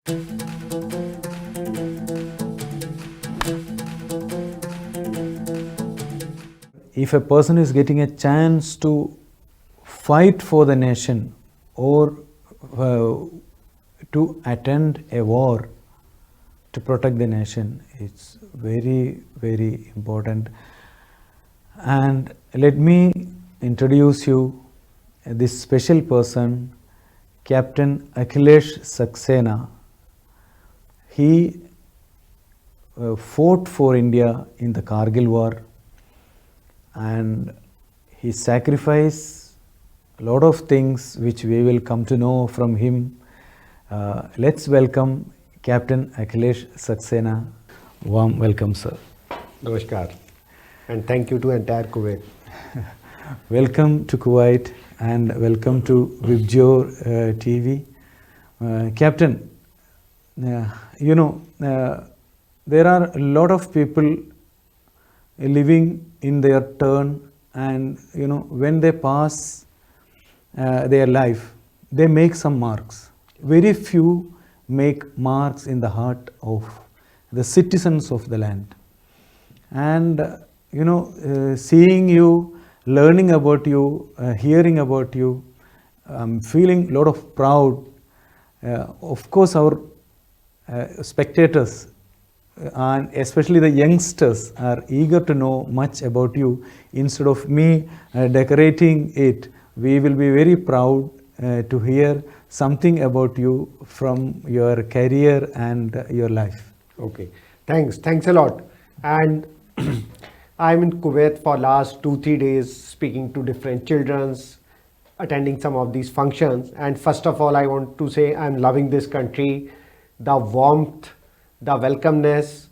If a person is getting a chance to fight for the nation or to attend a war to protect the nation, it's very, very important. And let me introduce you this special person, Captain Akhilesh Saxena. He fought for India in the Kargil war, and he sacrificed a lot of things which we will come to know from him. Let's welcome Captain Akhilesh Saxena. Warm welcome, sir. Namaskar, and thank you to entire Kuwait. Welcome to Kuwait and welcome to Vibjor TV. Captain, there are a lot of people living in their turn, and when they pass their life, they make some marks. Very few make marks in the heart of the citizens of the land. And seeing you, learning about you, hearing about you, I'm feeling a lot of proud. Of course, our spectators and especially the youngsters are eager to know much about you. Instead of me decorating it, we will be very proud to hear something about you from your career and your life. Okay, thanks a lot. And I'm in Kuwait for last 2-3 days, speaking to different childrens, attending some of these functions. And first of all, I want to say I'm loving this country, the warmth, the welcomeness,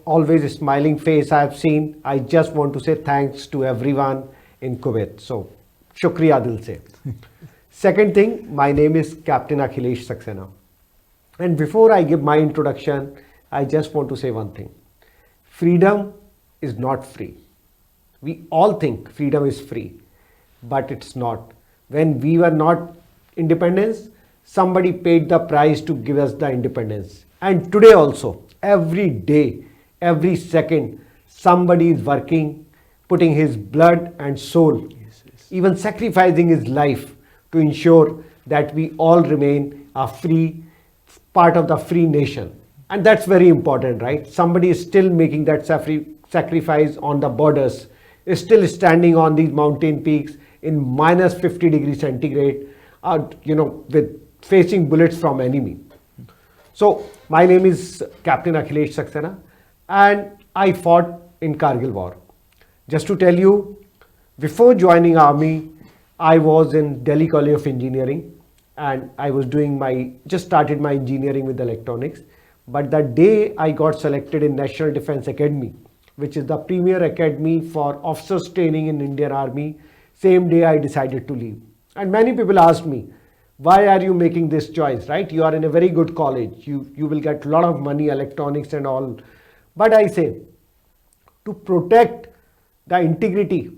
always a smiling face I've seen. I just want to say thanks to everyone in Kuwait. So, shukriya dil se. Second thing, my name is Captain Akhilesh Saxena. And before I give my introduction, I just want to say one thing. Freedom is not free. We all think freedom is free, but it's not. When we were not independence, somebody paid the price to give us the independence. And today also, every day, every second, somebody is working, putting his blood and soul, even sacrificing his life to ensure that we all remain a free part of the free nation. And that's very important, right? Somebody is still making that sacrifice on the borders, is still standing on these mountain peaks in minus 50 degrees centigrade, with facing bullets from enemy. So my name is Captain Akhilesh Saxena, and I fought in Kargil war. Just to tell you, before joining army, I was in Delhi College of Engineering, and I was just started my engineering with electronics. But the day I got selected in National Defence Academy, which is the premier academy for officers training in Indian Army, same day I decided to leave. And many people asked me, why are you making this choice, right? You are in a very good college. You will get a lot of money, electronics and all. But I say, to protect the integrity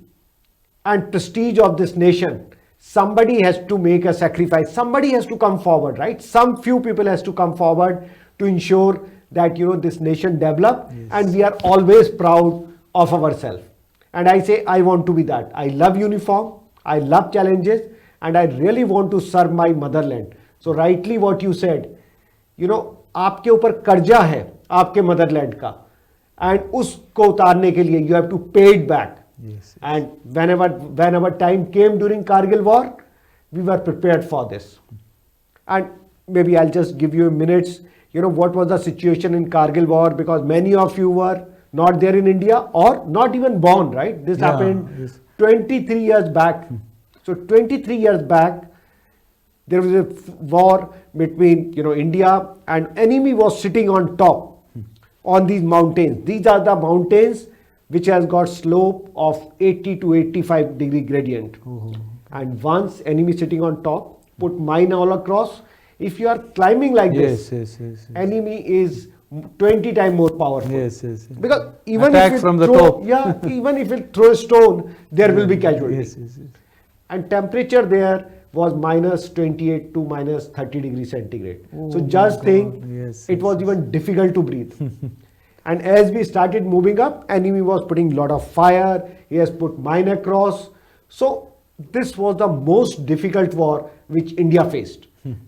and prestige of this nation, somebody has to make a sacrifice. Somebody has to come forward, right? Some few people has to come forward to ensure that this nation develop, yes. And we are always proud of ourselves. And I say, I want to be that. I love uniform, I love challenges, and I really want to serve my motherland. So rightly what you said, आपके ऊपर कर्जा है आपके Motherland का, and उसको उतारने के लिए you have to pay it back. Yes. And whenever time came during Kargil war, we were prepared for this. And maybe I'll just give you minutes. What was the situation in Kargil war, because many of you were not there in India or not even born, right? This happened 23 years back. So 23 years back, there was a war between India, and enemy was sitting on top on these mountains. These are the mountains which has got slope of 80 to 85 degree gradient. And once enemy sitting on top, put mine all across. If you are climbing like this, enemy is 20 times more powerful. Yes. Because even attack if from the top. Even if it throw a stone, there will be casualties. And temperature there was minus 28 to minus 30 degrees centigrade. So Oh my just think, God. Yes, it yes, was yes. even difficult to breathe. And as we started moving up, enemy was putting a lot of fire. He has put mine across. So this was the most difficult war which India faced.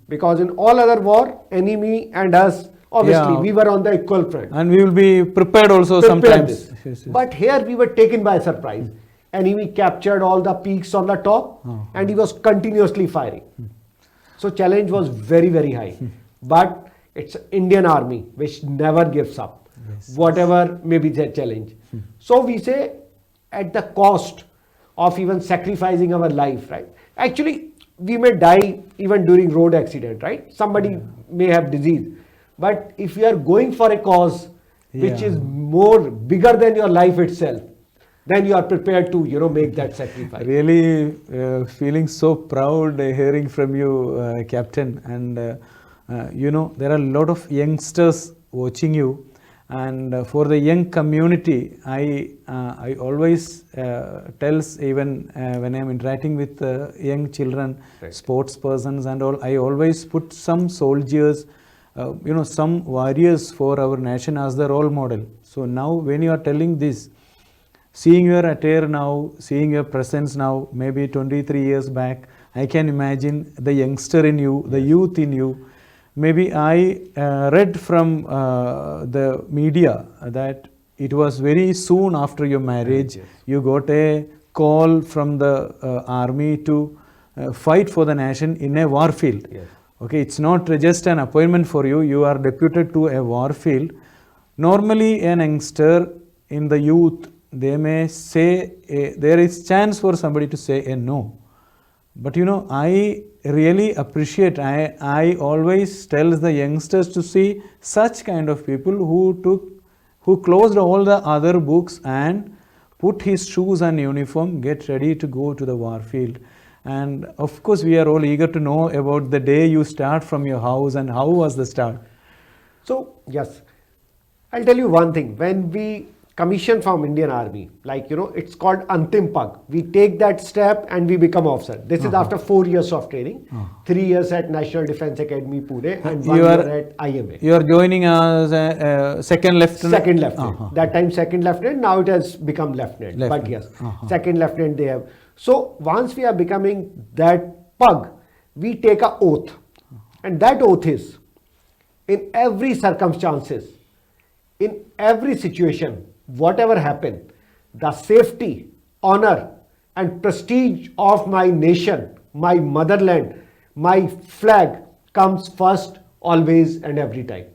Because in all other war, enemy and us, obviously, Yeah. we were on the equal front. And we will be prepared also Prepared sometimes. this. Yes, yes. But here we were taken by surprise. Enemy captured all the peaks on the top and he was continuously firing. So challenge was very, very high. But it's Indian army which never gives up. Yes, Whatever may be the challenge. So we say at the cost of even sacrificing our life, right? Actually, we may die even during road accident, right? Somebody may have disease. But if you are going for a cause which Yeah. is more bigger than your life itself, then you are prepared to, make that sacrifice. Really feeling so proud hearing from you, Captain. And there are a lot of youngsters watching you. And for the young community, I always tells even when I am interacting with young children, Right. sports persons and all, I always put some soldiers, some warriors for our nation as the role model. So now when you are telling this, seeing your attire now, seeing your presence now, maybe 23 years back, I can imagine the youngster in you, the youth in you. Maybe I read from the media that it was very soon after your marriage, Yes. you got a call from the army to fight for the nation in a war field. Yes. Okay, it's not just an appointment for you, you are deputed to a war field. Normally, an youngster in the youth, they may say, there is chance for somebody to say a no. But I really appreciate, I always tell the youngsters to see such kind of people who closed all the other books and put his shoes and uniform, get ready to go to the war field. And of course, we are all eager to know about the day you start from your house and how was the start. So, yes, I'll tell you one thing. When we commission from Indian Army, it's called Antim Pag. We take that step and we become officer. This is after 4 years of training, 3 years at National Defence Academy, Pune, and 1 year at IMA. You are joining as a second lieutenant? Second lieutenant. That time second lieutenant, now it has become lieutenant. But yes, second lieutenant they have. So once we are becoming that pug, we take a oath. And that oath is, in every circumstances, in every situation, whatever happen, the safety, honor and prestige of my nation, my motherland, my flag comes first, always and every time.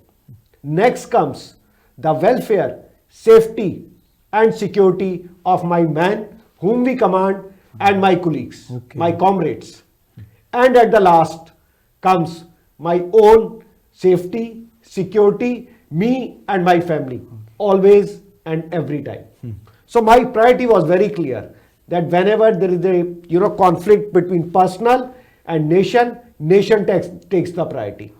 Next comes the welfare, safety and security of my men whom we command and my colleagues, my comrades. And at the last comes my own safety, security, me and my family, always and every time. So my priority was very clear that whenever there is a conflict between personal and nation, nation takes the priority.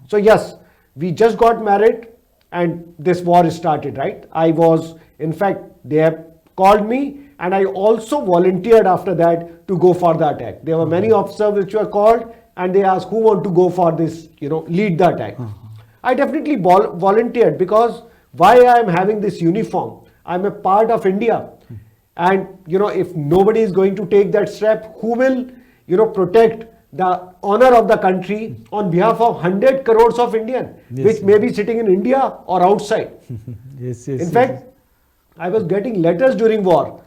So yes, we just got married and this war started, right? I was, in fact, they have called me and I also volunteered after that to go for the attack. There were many officers which were called and they asked who want to go for this, lead the attack. I definitely volunteered because why I am having this uniform? I am a part of India. And, if nobody is going to take that step, who will, protect the honor of the country on behalf of 100 crores of Indian, which may be sitting in India or outside. Yes. In fact, I was getting letters during war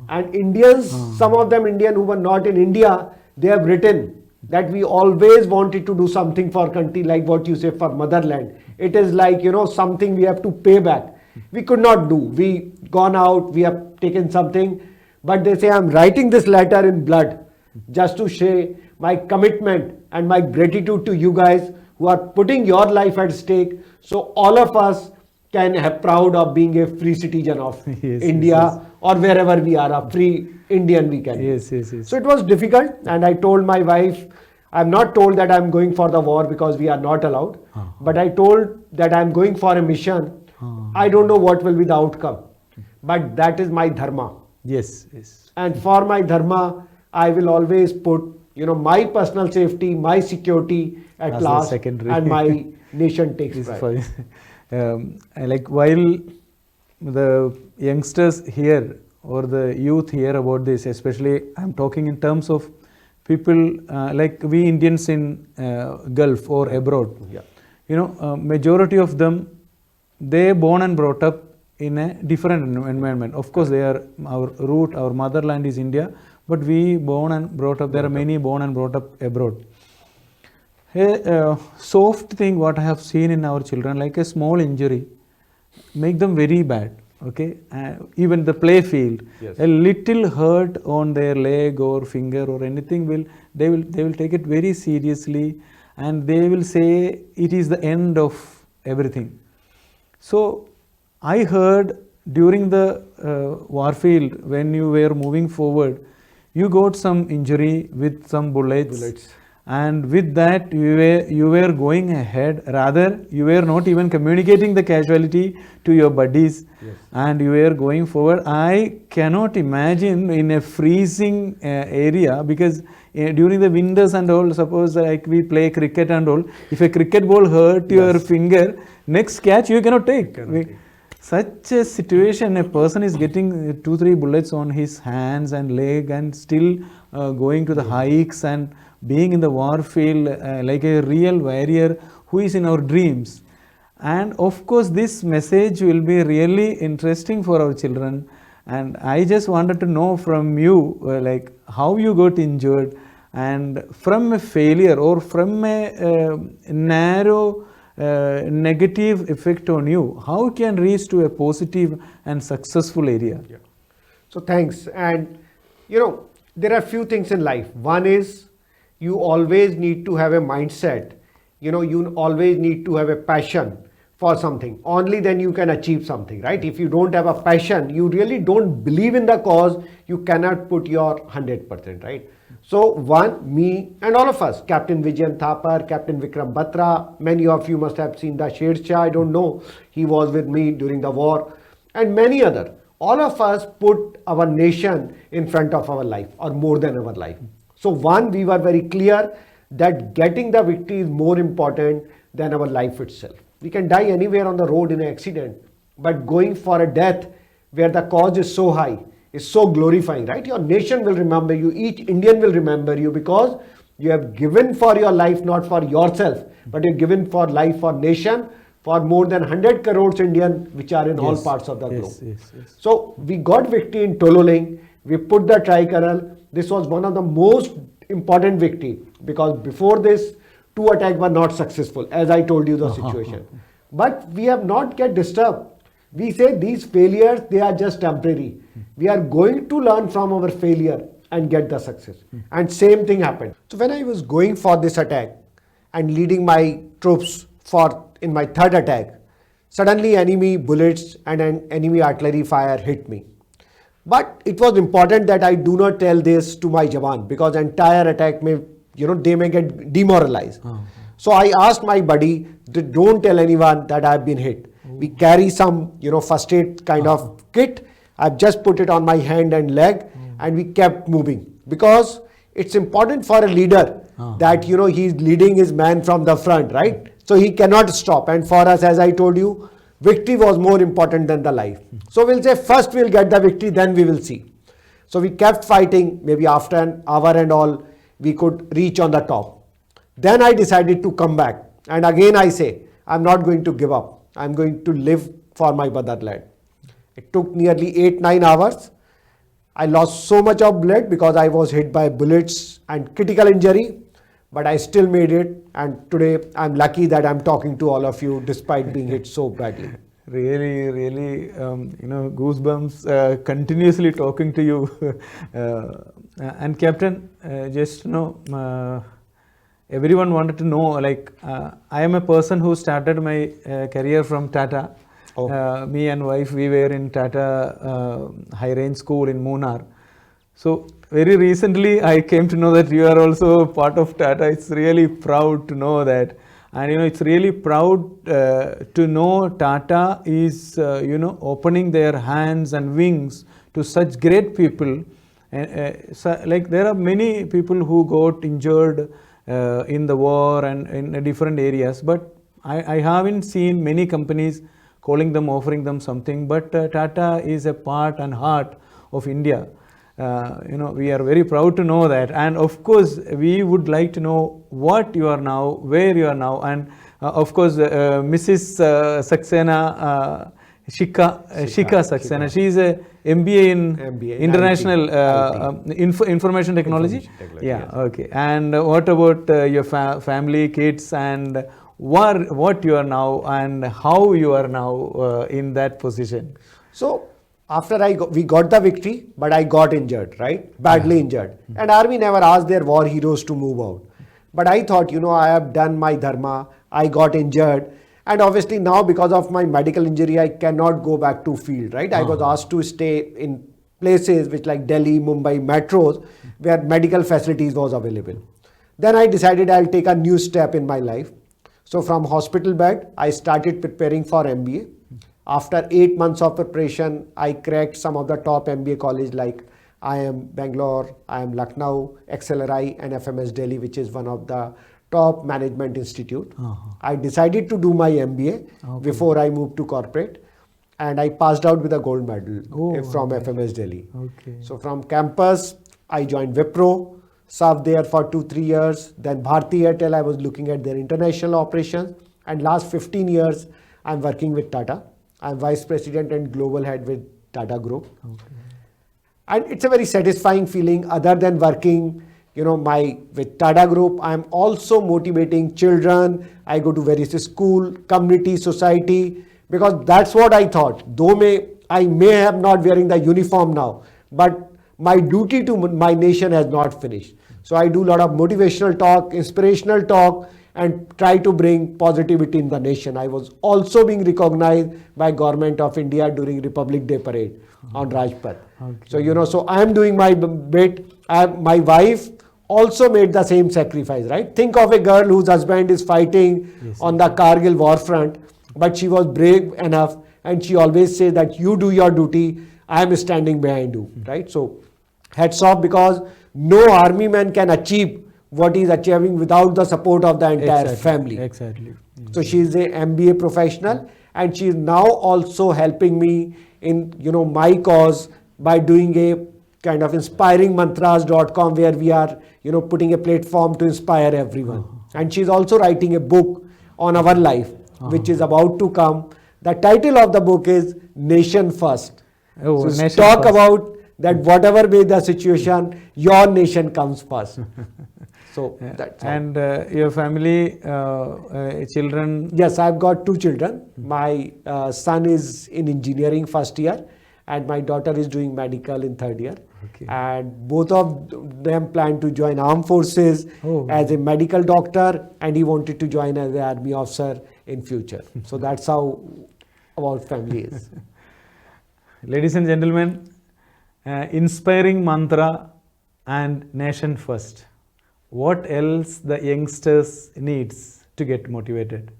and Indians, some of them Indian who were not in India, they have written that we always wanted to do something for country, like what you say, for motherland. It is like, something we have to pay back. We could not do. We gone out, we have taken something, but they say I'm writing this letter in blood just to say my commitment and my gratitude to you guys who are putting your life at stake. So all of us can have proud of being a free citizen of India or wherever we are, a free Indian we can. Yes. So it was difficult and I told my wife, I'm not told that I'm going for the war because we are not allowed, but I told that I'm going for a mission. I don't know what will be the outcome, but that is my dharma. Yes. And for my dharma, I will always put my personal safety, my security at As the last, secondary. and my nation takes This is pride. like while the youngsters hear or the youth hear about this, especially I'm talking in terms of people like we Indians in Gulf or abroad. Yeah. Majority of them, they born and brought up in a different environment. Of course, they are our root, our motherland is India, but we born and brought up. There are many born and brought up abroad. A soft thing what I have seen in our children, like a small injury, make them very bad. Okay, even the play field, Yes. a little hurt on their leg or finger or anything they will take it very seriously, and they will say it is the end of everything. So I heard during the warfield when you were moving forward, you got some injury with some bullets. And with that you were going ahead, rather you were not even communicating the casualty to your buddies. Yes. And you were going forward. I cannot imagine in a freezing area, because during the winters and all, suppose like we play cricket and all, if a cricket ball hurt your finger, next catch you cannot take. Such a situation, a person is getting 2-3 bullets on his hands and leg and still going to the hikes and being in the war field like a real warrior who is in our dreams. And of course this message will be really interesting for our children, and I just wanted to know from you like how you got injured, and from a failure or from a narrow negative effect on you, how can reach to a positive and successful area. Yeah. So thanks. And there are few things in life. One is you always need to have a mindset. You always need to have a passion for something. Only then you can achieve something, right? If you don't have a passion, you really don't believe in the cause, you cannot put your 100%, right? So one, me and all of us, Captain Vijayan Thapar, Captain Vikram Batra, many of you must have seen the Sher Shah, I don't know, he was with me during the war, and many other. All of us put our nation in front of our life, or more than our life. So one, we were very clear that getting the victory is more important than our life itself. We can die anywhere on the road in an accident, but going for a death where the cause is so high, is so glorifying, right? Your nation will remember you, each Indian will remember you, because you have given for your life, not for yourself, but you've given for life for nation, for more than 100 crores Indian, which are in all parts of the globe. Yes. So we got victory in Tololing, we put the tricolor. This was one of the most important victory, because before this, 2 attacks were not successful, as I told you the situation. But we have not get disturbed. We say these failures, they are just temporary. We are going to learn from our failure and get the success. And same thing happened. So when I was going for this attack and leading my troops in my third attack, suddenly enemy bullets and an enemy artillery fire hit me. But it was important that I do not tell this to my Jawan, because entire attack may, they may get demoralized. So I asked my buddy, don't tell anyone that I've been hit. We carry some, first aid kind of kit. I've just put it on my hand and leg, and we kept moving, because it's important for a leader that, he's leading his man from the front, right? So he cannot stop. And for us, as I told you, victory was more important than the life. So we'll say first we'll get the victory, then we will see. So we kept fighting. Maybe after an hour and all, we could reach on the top. Then I decided to come back. And again I say, I'm not going to give up. I'm going to live for my motherland. It took nearly 8-9 hours. I lost so much of blood because I was hit by bullets and critical injury. But I still made it, and today I'm lucky that I'm talking to all of you despite being hit so badly. Really, goosebumps continuously talking to you. And Captain, just everyone wanted to know, like, I am a person who started my career from Tata. Me and wife, we were in Tata High Range School in Munnar. So very recently I came to know that you are also part of Tata. It's really proud to know that. And it's really proud to know Tata is opening their hands and wings to such great people. So, like there are many people who got injured in the war and in different areas, but I haven't seen many companies calling them, offering them something. But Tata is a part and heart of India. We are very proud to know that, and of course we would like to know what you are now, where you are now, and of course Mrs. Saxena, Shika Saxena. She is a MBA in MBA in International Information Technology. Information technology, Yeah, yes. okay. And what about your family, kids, and what you are now, and how you are now in that position? So after we got the victory, but I got injured, right? Badly injured. And army never asked their war heroes to move out. But I thought, I have done my dharma. I got injured. And obviously now because of my medical injury, I cannot go back to field, right? I was asked to stay in places which like Delhi, Mumbai, metros, where medical facilities was available. Then I decided I'll take a new step in my life. So from hospital bed, I started preparing for MBA. After 8 months of preparation, I cracked some of the top MBA college like IIM Bangalore, IIM Lucknow, XLRI and FMS Delhi, which is one of the top management institute. I decided to do my MBA before I moved to corporate, and I passed out with a gold medal from FMS Delhi. Okay. So from campus, I joined Wipro, served there for 2-3 years. Then Bharti Airtel, I was looking at their international operations, and last 15 years, I'm working with Tata. I'm vice president and global head with Tata Group. Okay. And it's a very satisfying feeling. Other than working, with Tata Group, I'm also motivating children. I go to various school, community, society, because that's what I thought. Though I may have not wearing the uniform now, but my duty to my nation has not finished. So I do a lot of motivational talk, inspirational talk, and try to bring positivity in the nation. I was also being recognized by Government of India during Republic Day parade on Rajpath. Okay. So I am doing my bit. My wife also made the same sacrifice, right? Think of a girl whose husband is fighting on the Kargil war front, but she was brave enough, and she always says that you do your duty, I am standing behind you, right? So hats off, because no army man can achieve what he is achieving without the support of the entire family. Exactly. So she is a MBA professional, and she is now also helping me in my cause by doing a kind of inspiringmantras.com, where we are putting a platform to inspire everyone. And she is also writing a book on our life, which is about to come. The title of the book is Nation First. So Nation talk First. about that whatever be the situation, your nation comes first. So that's all. And your family, children? Yes, I've got 2 children. My son is in engineering first year, and my daughter is doing medical in 3rd year. Okay. And both of them plan to join armed forces as a medical doctor, and he wanted to join as an army officer in future. So that's how our family is. Ladies and gentlemen, inspiring mantra and nation first. What else the youngsters needs to get motivated?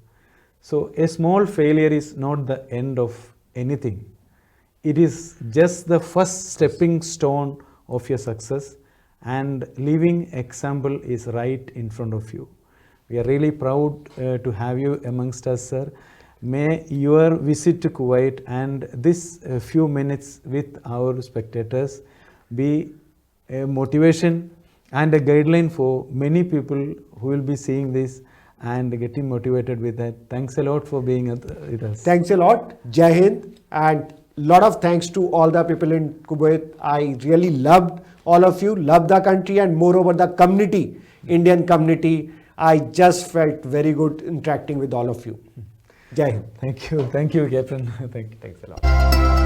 So a small failure is not the end of anything. It is just the first stepping stone of your success, and living example is right in front of you. We are really proud to have you amongst us, sir. May your visit to Kuwait and this few minutes with our spectators be a motivation and a guideline for many people who will be seeing this and getting motivated with that. Thanks a lot for being with us. Thanks a lot. Jai Hind, and lot of thanks to all the people in Kuwait. I really loved all of you, loved the country, and moreover the community, Indian community. I just felt very good interacting with all of you. Jai Hind. Thank you, Captain. Thanks a lot.